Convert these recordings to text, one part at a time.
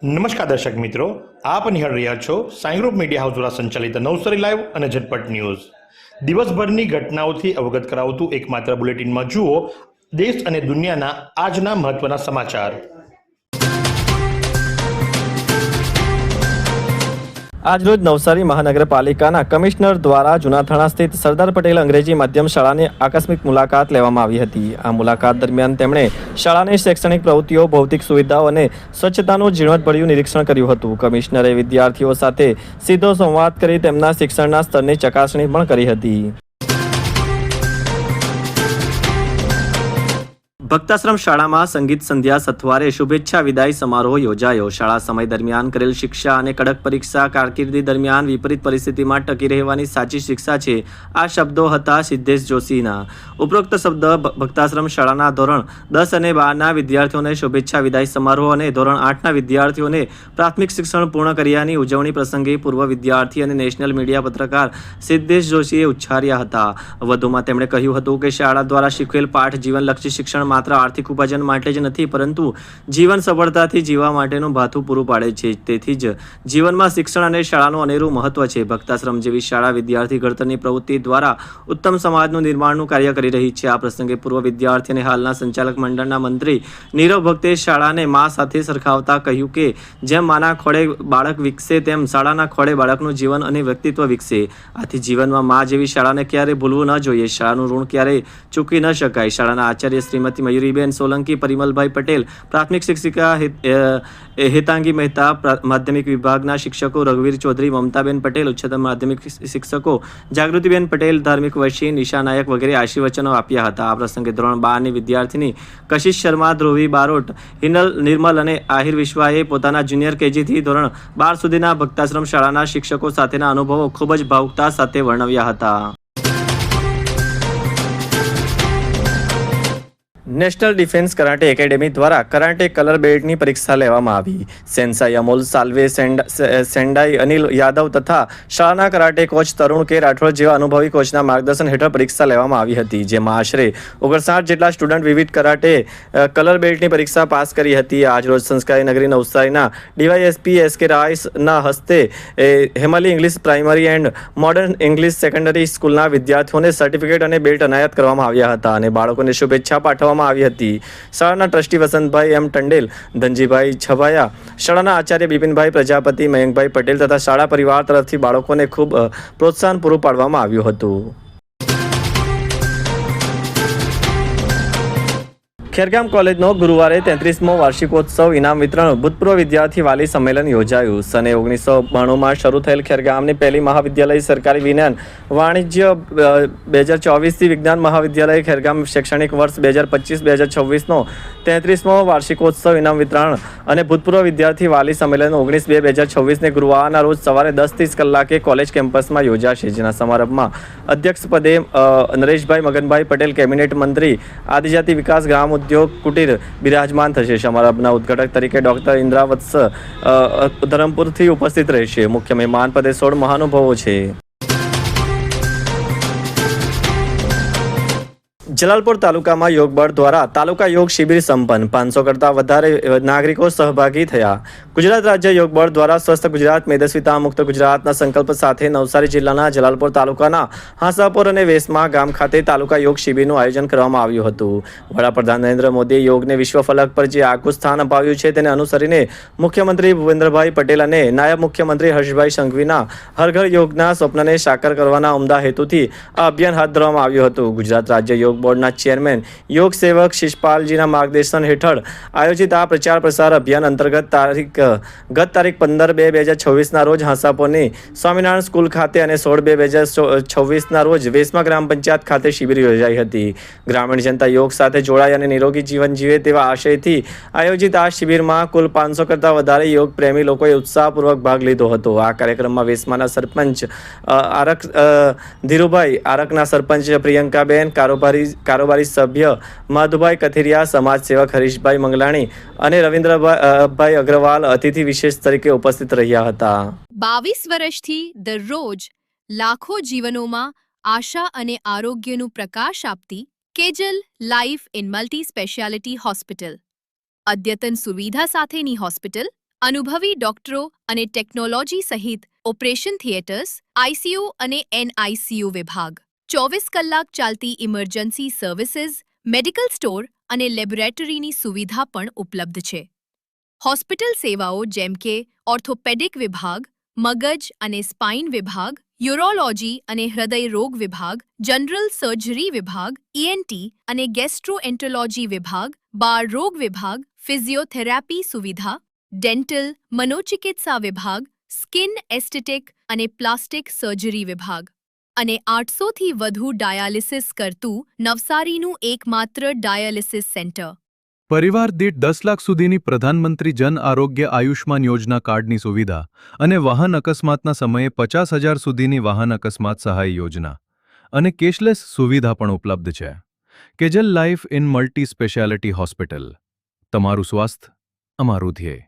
નમસ્કાર દર્શક મિત્રો, આપ નિહાળ રહ્યા છો સાઈ ગ્રુપ મીડિયા હાઉસ દ્વારા સંચાલિત નવસારી લાઈવ અને ઝટપટ ન્યૂઝ. દિવસભરની ઘટનાઓથી અવગત કરાવતું એકમાત્ર બુલેટિનમાં જુઓ દેશ અને દુનિયાના આજના મહત્વના સમાચાર. આજરોજ નવસારી મહાનગરપાલિકાના કમિશનર દ્વારા જૂનાથાણા સ્થિત સરદાર પટેલ અંગ્રેજી માધ્યમ શાળાની આકસ્મિક મુલાકાત લેવામાં આવી હતી. આ મુલાકાત દરમિયાન તેમણે શાળાની શૈક્ષણિક પ્રવૃત્તિઓ, ભૌતિક સુવિધાઓ અને સ્વચ્છતાનું ઝીણવટભર્યું નિરીક્ષણ કર્યું હતું. કમિશનરે વિદ્યાર્થીઓ સાથે સીધો સંવાદ કરી તેમના શિક્ષણના સ્તરની ચકાસણી પણ કરી હતી. ભક્તાશ્રમ શાળામાં સંગીત સંધ્યા સથવારે શુભેચ્છા વિદાય સમારોહ યોજાયો. શાળા સમય દરમિયાન કરેલ શિક્ષા અને કડક પરીક્ષા કારકિર્દી દરમિયાન વિપરીત પરિસ્થિતિમાં ટકી રહેવાની સાચી શિક્ષા છે. આ શબ્દો હતા સિદ્ધેશ જોશીના. ઉપરોક્ત શબ્દ ભક્તાશ્રમ શાળાના ધોરણ 10 અને 12ના વિદ્યાર્થીઓને શુભેચ્છા વિદાય સમારોહ અને ધોરણ 8ના વિદ્યાર્થીઓને પ્રાથમિક શિક્ષણ પૂર્ણ કર્યાની ઉજવણી પ્રસંગે પૂર્વ વિદ્યાર્થી અને નેશનલ મીડિયા પત્રકાર સિદ્ધેશ જોશીએ ઉચ્ચાર્યા હતા. વધુમાં તેમણે કહ્યું હતું કે શાળા દ્વારા શીખવેલ પાઠ જીવનલક્ષી શિક્ષણ માત્ર આર્થિક ઉપાર્જન માટે જ નથી, પરંતુ જીવન સફળતાથી જીવવા માટેનું ભાથું પૂરું પાડે છે. તેથી જ જીવનમાં શિક્ષણ અને શાળાનું અનેરું મહત્વ છે. ભક્તાશ્રમ જેવી શાળા વિદ્યાર્થી ઘડતરની પ્રવૃત્તિ દ્વારા ઉત્તમ સમાજનું નિર્માણનું કાર્ય કરી રહી છે. આ પ્રસંગે પૂર્વ વિદ્યાર્થી અને હાલના સંચાલક મંડળના મંત્રી નીરવ ભક્તે શાળાને મા સાથે સરખાવતા કહ્યું કે જેમ માના ખોળે બાળક વિકસે તેમ શાળાના ખોળે બાળકનું જીવન અને વ્યક્તિત્વ વિકસે. આથી જીવનમાં મા જેવી શાળાને ક્યારેય ભૂલવું ન જોઈએ. શાળાનું ઋણ ક્યારેય ચૂકી ન શકાય. શાળાના આચાર્ય શ્રીમતી મયુરીબેન સોલંકી, પરિમલભાઈ પટેલ, પ્રાથમિક શિક્ષિકા હેતાંગી મહેતા, માધ્યમિક વિભાગના શિક્ષકો રઘુવીર ચૌધરી, મમતાબેન પટેલ, ઉચ્ચતર માધ્યમિક શિક્ષકો જાગૃતિબેન પટેલ, ધાર્મિક વશી, નિશા નાયક વગેરે આશીર્વચનો આપ્યા હતા. આ પ્રસંગે ધોરણ 12ની વિદ્યાર્થીની કશિશ શર્મા, ધ્રુવી બારોટ, હિનલ નિર્મલ અને આહિર વિશ્વાએ પોતાના જુનિયર કેજીથી ધોરણ 12 સુધીના ભક્તાશ્રમ શાળાના શિક્ષકો સાથેના અનુભવો ખૂબ જ ભાવુકતા સાથે વર્ણવ્યા હતા. નેશનલ ડિફેન્સ કરાટે એકેડેમી દ્વારા કરાટે કલર બેલ્ટની પરીક્ષા લેવામાં આવી. સેન્સાઈ અમોલ, સાલ્વે સેન્ડાઈ, અનિલ યાદવ તથા શાળાના કરાટે કોચ તરુણ કે રાઠોડ જેવા અનુભવી કોચના માર્ગદર્શન હેઠળ પરીક્ષા લેવામાં આવી હતી. જેમાં આશરે 59 જેટલા સ્ટુડન્ટ વિવિધ કરાટે કલર બેલ્ટની પરીક્ષા પાસ કરી હતી. આજરોજ સંસ્કારી નગરી નવસારીના ડીવાયએસપી એસ કે રાયના હસ્તે Hemli English primary and modern English secondary સ્કૂલના વિદ્યાર્થીઓને સર્ટિફિકેટ અને બેલ્ટ એનાયત કરવામાં આવ્યા હતા અને બાળકોને શુભેચ્છા પાઠવવામાં આવી હતી. શાળાના ટ્રસ્ટી વસંતભાઈ એમ ટંડેલ, ધનજીભાઈ છવાયા, શાળાના આચાર્ય બિપિનભાઈ પ્રજાપતિ, મયંકભાઈ પટેલ તથા શાળા પરિવાર તરફથી બાળકોને ખૂબ પ્રોત્સાહન પૂરું પાડવામાં આવ્યું હતું. ખેરગામ કોલેજનો ગુરુવારે 33મો વાર્ષિકોત્સવ ઇનામ વિતરણ ભૂતપૂર્વ વિદ્યાર્થી વાલી સંમેલન યોજાયું. સને 1992માં શરૂ થયેલ ખેરગામની પહેલી મહાવિદ્યાલય સરકારી વિજ્ઞાન વાણિજ્ય 2024થી વિજ્ઞાન મહાવિદ્યાલય ખેરગામ શૈક્ષણિક વર્ષ 2025-2026નો 33મો વાર્ષિકોત્સવ ઇનામ વિતરણ અને ભૂતપૂર્વ વિદ્યાર્થી વાલી સંમેલન 19/2/2026ને ગુરુવારના રોજ સવારે 10:30 કલાકે કોલેજ કેમ્પસમાં યોજાશે. જેના સમારંભમાં અધ્યક્ષ પદે નરેશભાઈ મગનભાઈ પટેલ, કેબિનેટ મંત્રી આદિજાતિ વિકાસ, ગ્રામ ઉદ્યોગ કુટીર બિરાજમાન થશે. સમારંભના ઉદ્ઘાટક તરીકે ડોક્ટર ઇન્દ્રાવત્સ ધરમપુરથી ઉપસ્થિત રહેશે. મુખ્ય મહેમાન પદે 16 મહાનુભાવો છે. જલાલપોર તાલુકામાં યોગ બળ દ્વારા તાલુકા યોગ શિબિર સંપન્ન. 500 કરતાં વધારે નાગરિકો સહભાગી થયા. ગુજરાત રાજ્ય યોગ બળ દ્વારા સ્વસ્થ ગુજરાત, મેદસ્વીતા મુક્ત ગુજરાતના સંકલ્પ સાથે નવસારી જિલ્લાના જલાલપોર તાલુકાના હાંસાપોર અને વેસમા ગામ ખાતે તાલુકા યોગ શિબિરનું આયોજન કરવામાં આવ્યું હતું. વડાપ્રધાન નરેન્દ્ર મોદીએ યોગને વિશ્વ ફલક પર જે આગવું સ્થાન અપાવ્યું છે તેને અનુસરીને મુખ્યમંત્રી ભૂપેન્દ્રભાઈ પટેલ અને નાયબ મુખ્યમંત્રી હર્ષભાઈ સંઘવીના હર ઘર યોગના સ્વપ્નને સાકાર કરવાના ઉમદા હેતુથી આ અભિયાન હાથ ધરવામાં આવ્યું હતું. ગુજરાત રાજ્ય યોગ બોર્ડના ચેરમેન યોગ સેવક શિષપાલજીના માર્ગદર્શન હેઠળ આયોજિત આ પ્રચાર પ્રસાર અભિયાન અંતર્ગત ગત તારીખ 15/2/2026ના રોજ હાંસાપોરની સ્વામિનારાયણ સ્કૂલ ખાતે અને 16/2/2026ના રોજ વેસમા ગ્રામ પંચાયત ખાતે શિબિર યોજાઈ હતી. ગ્રામીણ જનતા યોગ સાથે જોડાય અને નિરોગી જીવન જીવે તેવા આશયથી આયોજિત આ શિબિરમાં કુલ 500 કરતાં વધારે યોગ પ્રેમી લોકોએ ઉત્સાહપૂર્વક ભાગ લીધો હતો. આ કાર્યક્રમમાં વેસમાના સરપંચ ધીરુભાઈ, આરકના સરપંચ પ્રિયંકાબેન, કારોબારી સભ્ય માધુભાઈ કથિરિયા, સમાજ સેવક હરીશભાઈ મંગલાણી અને રવિન્દ્રભાઈ અગ્રવાલ અતિથિ વિશેષ તરીકે ઉપસ્થિત રહ્યા હતા. 22 વર્ષથી દરરોજ લાખો જીવનોમાં આશા અને આરોગ્યનું પ્રકાશ આપતી Kejal life in multi speciality hospital. અદ્યતન સુવિધા સાથેની હોસ્પિટલ અનુભવી ડોક્ટરો અને ટેકનોલોજી સહિત ઓપરેશન થિયેટર્સ, આઈસીયુ અને એનઆઈસીયુ વિભાગ, 24 કલાક ચાલતી ઇમરજન્સી સર્વિસીસ, મેડિકલ સ્ટોર અને લેબોરેટરીની સુવિધા પણ ઉપલબ્ધ છે. હોસ્પિટલ સેવાઓ જેમ કે ઓર્થોપેડિક વિભાગ, મગજ અને સ્પાઇન વિભાગ, યુરોલોજી અને હૃદય રોગ વિભાગ, જનરલ સર્જરી વિભાગ, ઈએનટી અને ગેસ્ટ્રોએન્ટરોલોજી વિભાગ, બાળ રોગ વિભાગ, ફિઝિયોથેરાપી સુવિધા, ડેન્ટલ, મનોચિકિત્સા વિભાગ, સ્કિન એસ્થેટિક અને પ્લાસ્ટિક સર્જરી વિભાગ અને 800થી વધુ ડાયાલિસિસ કરતું નવસારીનું એકમાત્ર ડાયાલિસિસ સેન્ટર. પરિવાર દીઠ 10 લાખ સુધીની પ્રધાનમંત્રી જન આરોગ્ય આયુષ્માન યોજના કાર્ડની સુવિધા અને વાહન અકસ્માતના સમયે 50,000 સુધીની વાહન અકસ્માત સહાય યોજના અને કેશલેસ સુવિધા પણ ઉપલબ્ધ છે. Kejal life in multi speciality hospital. તમારું સ્વાસ્થ્ય અમારું ધ્યેય.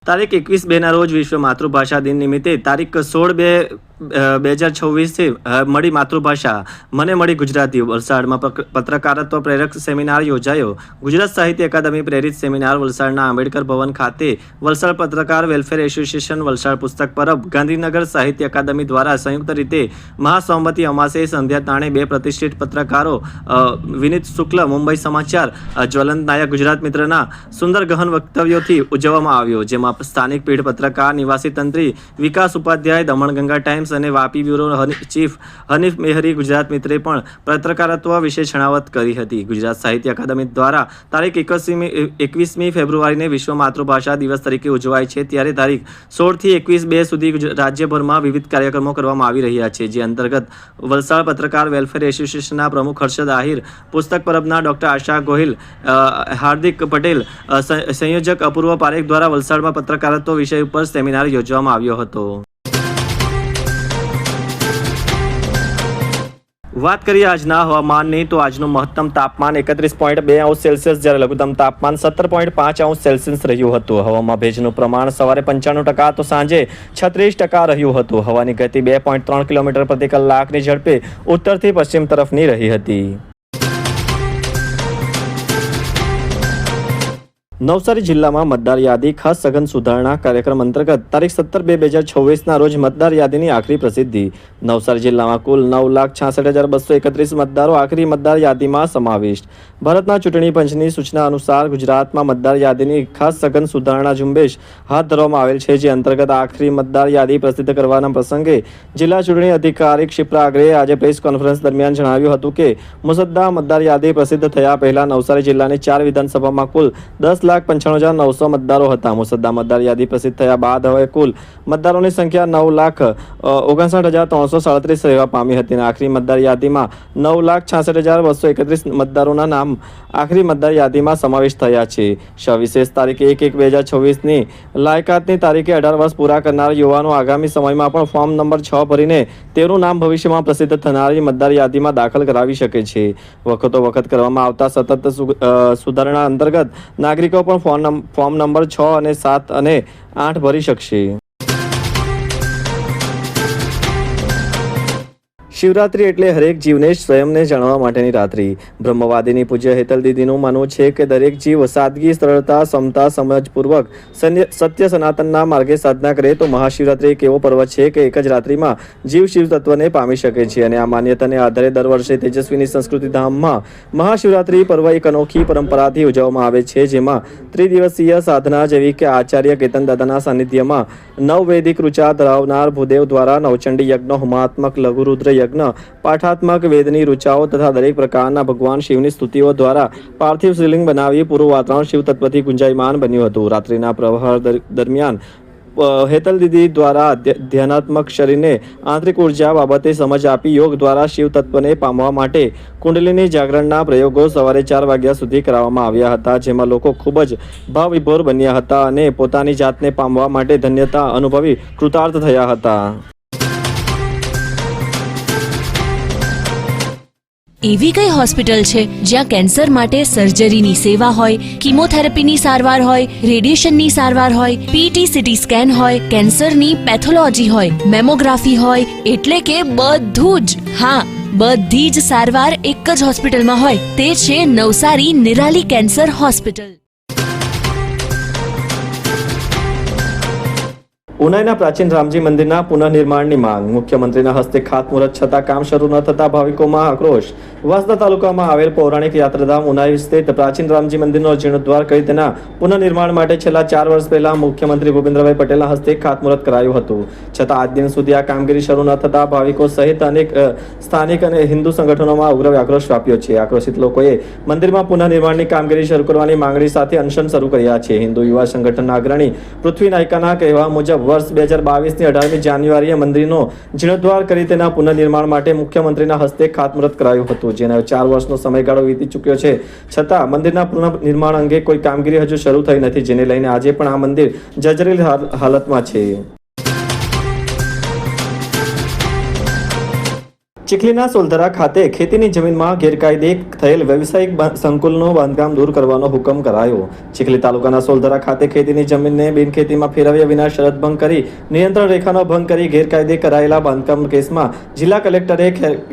તારીખ 21/2ના રોજ વિશ્વ માતૃભાષા દિન નિમિત્તે તારીખ 16/2/2026થી મળી માતૃભાષા મને મળી ગુજરાતી વલસાડમાં પત્રકારત્વ પ્રેરક સેમિનાર યોજાયો. ગુજરાત સાહિત્ય અકાદમી પ્રેરિત સેમિનાર વલસાડના આંબેડકર ભવન ખાતે વલસાડ પત્રકાર વેલફેર એસોસિએશન, વલસાડ પુસ્તક પરબ, ગાંધીનગર સાહિત્ય અકાદમી દ્વારા સંયુક્ત રીતે મહાસૌમતી અમાસે સંધ્યા તાણે બે પ્રતિષ્ઠિત પત્રકારો વિનીત શુક્લ મુંબઈ સમાચાર, જ્વલંત નાયક ગુજરાત મિત્રના સુંદર ગહન વક્તવ્યોથી ઉજવવામાં આવ્યો, જેમાં સ્થાનિક પીઢ પત્રકાર, નિવાસી તંત્રી વિકાસ ઉપાધ્યાય, દમણગંગા ટાઈમ્સ અને વાપી બ્યુરો ચીફ હનીફ મેહરી ગુજરાત મિત્રે પણ પત્રકારત્વ વિશે છણાવટ કરી હતી. ગુજરાત સાહિત્ય અકાદમી દ્વારા તારીખ 21મી ફેબ્રુઆરીને વિશ્વ માતૃભાષા દિવસ તરીકે ઉજવાય છે, ત્યારે તારીખ 16થી 21/2 સુધી રાજ્યભરમાં વિવિધ કાર્યક્રમો કરવામાં આવી રહ્યા છે, જે અંતર્ગત વલસાડ પત્રકાર વેલફેર એસોસિએશનના પ્રમુખ હર્ષદ આહિર, પુસ્તક પરબના ડોક્ટર આશા ગોહિલ, હાર્દિક પટેલ, સંયોજક અપૂર્વ પારેખ દ્વારા વલસાડમાં પત્રકારત્વ વિષય ઉપર સેમિનાર યોજવામાં આવ્યો હતો. વાત કરીએ આજના હવામાનની, તો આજનું મહત્તમ તાપમાન 31.2°C જ્યારે લઘુત્તમ તાપમાન 17.5°C રહ્યું હતું. હવામાં ભેજનું પ્રમાણ સવારે 95% તો સાંજે 36% રહ્યું હતું. હવાની ગતિ 2.3 કિલોમીટર પ્રતિ કલાકની ઝડપે ઉત્તરથી પશ્ચિમ તરફની રહી હતી. નવસારી જિલ્લામાં મતદાર યાદી ખાસ સઘન સુધારણા કાર્યક્રમ અંતર્ગત તારીખ 17/2/2026ના રોજ મતદાર યાદીની આખરી પ્રસિદ્ધિ. નવસારી જિલ્લામાં કુલ 9,66,231 મતદારો આખરી મતદાર યાદીમાં સમાવિષ્ટ. ભારતના ચૂંટણી પંચની સૂચના અનુસાર ગુજરાતમાં મતદાર યાદીની ખાસ સઘન સુધારણા ઝુંબેશ હાથ ધરવામાં આવેલ છે, જે અંતર્ગત આખરી મતદાર યાદી પ્રસિદ્ધ કરવાના પ્રસંગે જિલ્લા ચૂંટણી અધિકારી ક્ષિપ્રા આગરેએ આજે પ્રેસ કોન્ફરન્સ દરમિયાન જણાવ્યું હતું કે મુસદ્દા મતદાર યાદી પ્રસિદ્ધ થયા પહેલા નવસારી જિલ્લાની 4 વિધાનસભામાં કુલ 10,95,900 મતદારો હતા. મુસદ્દા મતદાર યાદી પ્રસિદ્ધ થયા બાદ હવે કુલ મતદારોની સંખ્યા 9,59,337 રહેવા પામી હતી. આખરી મતદાર યાદીમાં 9,66,231 મતદારોના નામ આખરી મતદાર યાદીમાં સમાવેશ થયા છે. સવિશેષ તારીખ 1/1/2026ની લાયકાતની તારીખે 18 વર્ષ પૂરા કરનાર યુવાનો આગામી સમયમાં પણ ફોર્મ નંબર 6 ભરીને તેનું નામ ભવિષ્યમાં પ્રસિદ્ધ થનારી મતદાર યાદીમાં દાખલ કરાવી શકે છે. વખતો વખત કરવામાં આવતા સતત સુધારણા અંતર્ગત નાગરિકો પણ ફોર્મ નંબર 6 અને 7 અને 8 ભરી શકશે. શિવરાત્રી એટલે હરેક જીવને સ્વયંને જાણવા માટેની રાત્રિ. બ્રહ્મવાદીની પૂજ્ય હેતલ દીદીનું માનવું છે કે દરેક જીવ સાદગી, સરળતા, સમતા, સમજપૂર્વક સત્ય સનાતનના માર્ગે સાધના કરે તો મહાશિવરાત્રી એક એવો પર્વ છે કે એક જ રાત્રિમાં જીવ શિવ તત્વને પામી શકે છે. અને આ માન્યતાને આધારે દર વર્ષે તેજસ્વીની સંસ્કૃતિ ધામમાં મહાશિવરાત્રી પર્વ એક અનોખી પરંપરાથી ઉજવવામાં આવે છે, જેમાં ત્રિદિવસીય સાધના જેવી કે આચાર્ય કેતન દાદાના સાનિધ્યમાં નવવૈદિક ઋચા ધરાવનાર ભૂદેવ દ્વારા નવચંડી યજ્ઞ, હોમાત્મક, લઘુરુદ્ર યજ્ઞ, પાઠાત્મક વેદની ઋચાઓ તથા દરેક પ્રકારના ભગવાન શિવની સ્તુતિઓ દ્વારા પાર્થિવ શિવલિંગ બનાવી પૂરું વાતાવરણ શિવ તત્વથી ગુંજાયમાન બન્યું હતું. રાત્રિના પ્રહર દરમિયાન હેતલ દીદી દ્વારા ધ્યાનાત્મક શરીરને આંતરિક ઉર્જા બાબતે સમજ આપી યોગ દ્વારા શિવ તત્વને પામવા માટે કુંડલીની જાગરણના પ્રયોગો સવારે 4 વાગ્યા સુધી કરાવવામાં આવ્યા હતા, જેમાં લોકો ખૂબ જ ભાવવિભોર બન્યા હતા અને પોતાની જાતને પામવા માટે ધન્યતા અનુભવી કૃતાર્થ થયા હતા. એવી કઈ હોસ્પિટલ છે જ્યાં કેન્સર માટે સર્જરીની સેવા હોય, કીમોથેરાપીની સારવાર હોય, રેડિયેશનની સારવાર હોય, પીટી સીટી સ્કેન હોય, કેન્સરની પેથોલોજી હોય, મેમોગ્રાફી હોય, એટલે કે બધું જ. હા, બધી જ સારવાર એક જ હોસ્પિટલમાં હોય. તે છે નવસારી નિરાલી કેન્સર હોસ્પિટલ. ઉનાઈના પ્રાચીન રામજી મંદિરના પુનઃનિર્માણની માંગ. મુખ્યમંત્રીના હસ્તે ખાતમુહૂર્ત છતાં કામ શરૂ ન થતા ભાવિકોમાં આક્રોશ. વાંસદા તાલુકામાં આવેલ પૌરાણિક યાત્રાધામ ઉનાઈ સ્થિત પ્રાચીન રામજી મંદિરનો જીર્ણોદ્ધાર કરી તેના પુનઃનિર્માણ માટે છેલ્લા 4 વર્ષ પહેલા મુખ્યમંત્રી ભૂપેન્દ્રભાઈ પટેલના હસ્તે ખાતમુહૂર્ત કરાયું હતું. છતાં આજ દિન સુધી આ કામગીરી શરૂ ન થતા ભાવિકો સહિત અનેક સ્થાનિક અને હિન્દુ સંગઠનોમાં ઉગ્ર આક્રોશ વ્યાપ્યો છે. આક્રોશિત લોકોએ મંદિરમાં પુનઃનિર્માણની કામગીરી શરૂ કરવાની માંગણી સાથે અનશન શરૂ કર્યા છે. હિન્દુ યુવા સંગઠનના અગ્રણી પૃથ્વી નાયકાના કહેવા મુજબ વર્ષ 2022ની 18મી જાન્યુઆરીએ મંદિરનો જીર્ણોદ્ધાર કરી તેના પુનઃનિર્માણ માટે મુખ્યમંત્રીના હસ્તે ખાતમુહૂર્ત કરાયું હતું. જેના 4 વર્ષનો સમયગાળો વીતી ચૂક્યો છે, છતાં મંદિરના પુનઃનિર્માણ અંગે કોઈ કામગીરી હજુ શરૂ થઈ નથી, જેને લઈને આજે પણ આ મંદિર જર્જરિત હાલતમાં છે. ચીખલીના સોલધરા ખાતે ખેતીની જમીનમાં ગેરકાયદે થયેલ વ્યવસાયિક સંકુલનું બાંધકામ દૂર કરવાનો હુકમ કરાયો. ચીખલી તાલુકાના સોલધરા ખાતે ખેતીની જમીનને બિનખેતીમાં ફેરવ્યા વિના શરતભંગ કરી નિયંત્રણ રેખાનો ભંગ કરી ગેરકાયદે કરાયેલા બાંધકામ કેસમાં જિલ્લા કલેક્ટરે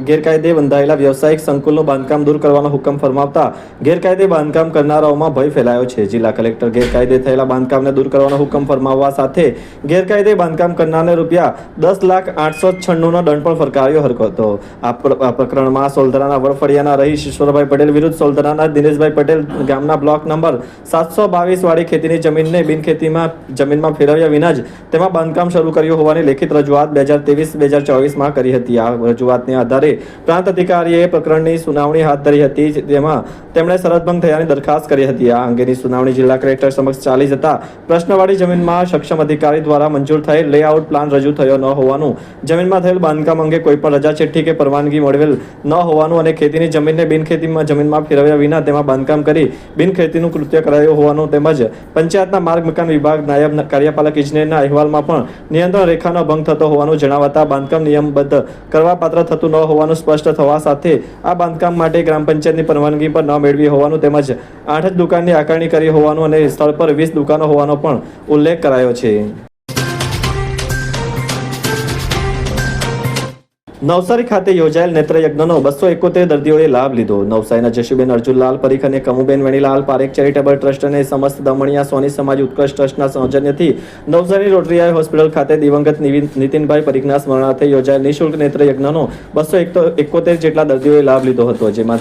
ગેરકાયદે બંધાયેલા વ્યવસાયિક સંકુલનું બાંધકામ દૂર કરવાનો હુકમ ફરમાવતા ગેરકાયદે બાંધકામ કરનારાઓમાં ભય ફેલાયો છે. જિલ્લા કલેક્ટર ગેરકાયદે થયેલા બાંધકામને દૂર કરવાનો હુકમ ફરમાવવા સાથે ગેરકાયદે બાંધકામ કરનારને ₹10,896નો દંડ પણ ફરકાવ્યો હતો. આ પ્રકરણમાં સોલધરાના વડફળિયાના રહીશ ઈશ્વરભાઈ પટેલ વિરુદ્ધ સોલધરાના દિનેશભાઈ પટેલ ગામના બ્લોક નંબર 722 વાળી ખેતીની જમીનને બિનખેતીમાં જમીનમાં ફેરવ્યા વિના જ તેમાં બાંધકામ શરૂ કર્યું હોવાની લેખિત રજૂઆત 2023-2024માં કરી હતી. આ રજૂઆતને આધારે પ્રાંત અધિકારીએ પ્રકરણની સુનાવણી હાથ ધરી હતી, જેમાં તેમણે શરતભંગ થયાની દરખાસ્ત કરી હતી. આ અંગેની સુનાવણી જિલ્લા કલેક્ટર સમક્ષ ચાલી જતા પ્રશ્નવાળી જમીનમાં સક્ષમ અધિકારી દ્વારા મંજૂર થયેલ લેઆઉટ પ્લાન રજૂ થયો ન હોવાનું, જમીનમાં થયેલ બાંધકામ અંગે કોઈ પણ રજા ચિઠ્ઠી કે પરવાનગી મેળવેલ ન હોવાનું અને ખેતીની જમીનને બિનખેતીમાં જમીનમાં ફેરવ્યા વિના તેમાં બાંધકામ કરી બિનખેતીનું કૃત્ય કરાયું હોવાનું તેમજ પંચાયતના માર્ગ મકાન વિભાગ નાયબ કાર્યપાલક ઇજનેરના અહેવાલમાં પણ નિયંત્રણ રેખાનો ભંગ થતો હોવાનું જણાવતા બાંધકામ નિયમબદ્ધ કરવા પાત્ર થતું ન હોવાનું સ્પષ્ટ થવા સાથે આ બાંધકામ માટે ગ્રામ પંચાયતની પરવાનગી પણ ન મેળવી હોવાનું તેમજ 8 જ દુકાનની આકારણી કરી હોવાનું અને સ્થળ પર 20 દુકાનો હોવાનો પણ ઉલ્લેખ કરાયો છે. નવસારી ખાતે યોજાયેલ નેત્રયજ્ઞનો 271 દર્દીઓએ લાભ લીધો. નવસારીના જશુબેન અર્જુનલાલ પરીખ અને કમુબેન વેણીલાલ પારેખ ચેરિટેબલ ટ્રસ્ટ અને સમસ્ત દમણિયા સોની સમાજ ઉત્કર્ષ ટ્રસ્ટના સૌજન્યથી નવસારી રોટરી આઈ હોસ્પિટલ ખાતે દિવંગત નીતિનભાઈ પરીખના સ્મરણાર્થે યોજાયેલ નિઃશુલ્ક નેત્રયજ્ઞનો 271 જેટલા દર્દીઓએ લાભ લીધો હતો, જેમાં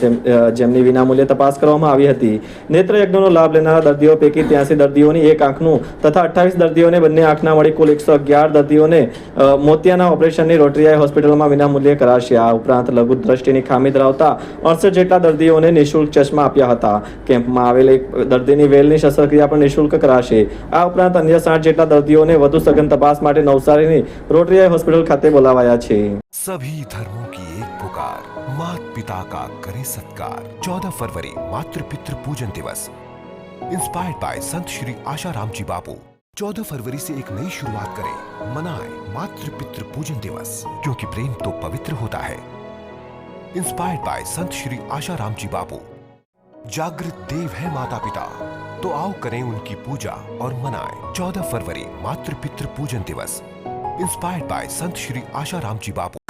જેમની વિનામૂલ્યે તપાસ કરવામાં આવી હતી. નેત્રયજ્ઞનો લાભ લેનારા દર્દીઓ પૈકી 83 દર્દીઓની એક આંખનું તથા 28 દર્દીઓને બંને આંખના મળી કુલ 111 દર્દીઓને મોતિયાના ઓપરેશનની રોટરી આઈ હોસ્પિટલમાં વિનામૂલ્યે કરાશે. આ ઉપરાંત લઘુ દ્રષ્ટિની ખામી ધરાવતા 68 જેટલા દર્દીઓને નિઃશુલ્ક ચશ્મા આપ્યા હતા. કેમ્પમાં આવેલ એક દર્દીની વેલની શસ્ત્રક્રિયા પણ નિઃશુલ્ક કરાશે. આ ઉપરાંત અન્ય 60 જેટલા દર્દીઓને વધુ સઘન તપાસ માટે નવસારીની રોટરી આઈ હોસ્પિટલ ખાતે બોલાવાયા છે. सभी धर्मों की एक पुकार, मात पिता का करे सत्कार. 14 फरवरी मातृपितृ पूजन दिवस इंस्पायर्ड बाय संत श्री आशाराम जी बापू. 14 फरवरी से एक नई शुरुआत करें, मनाएं मातृपितृ पूजन दिवस, क्योंकि प्रेम तो पवित्र होता है. इंस्पायर्ड बाय संत श्री आशाराम जी बापू. जागृत देव है माता पिता, तो आओ करें उनकी पूजा और मनाएं 14 फरवरी मातृपितृ पूजन दिवस. Inspired by Sant Shri Asaram ji Bapu.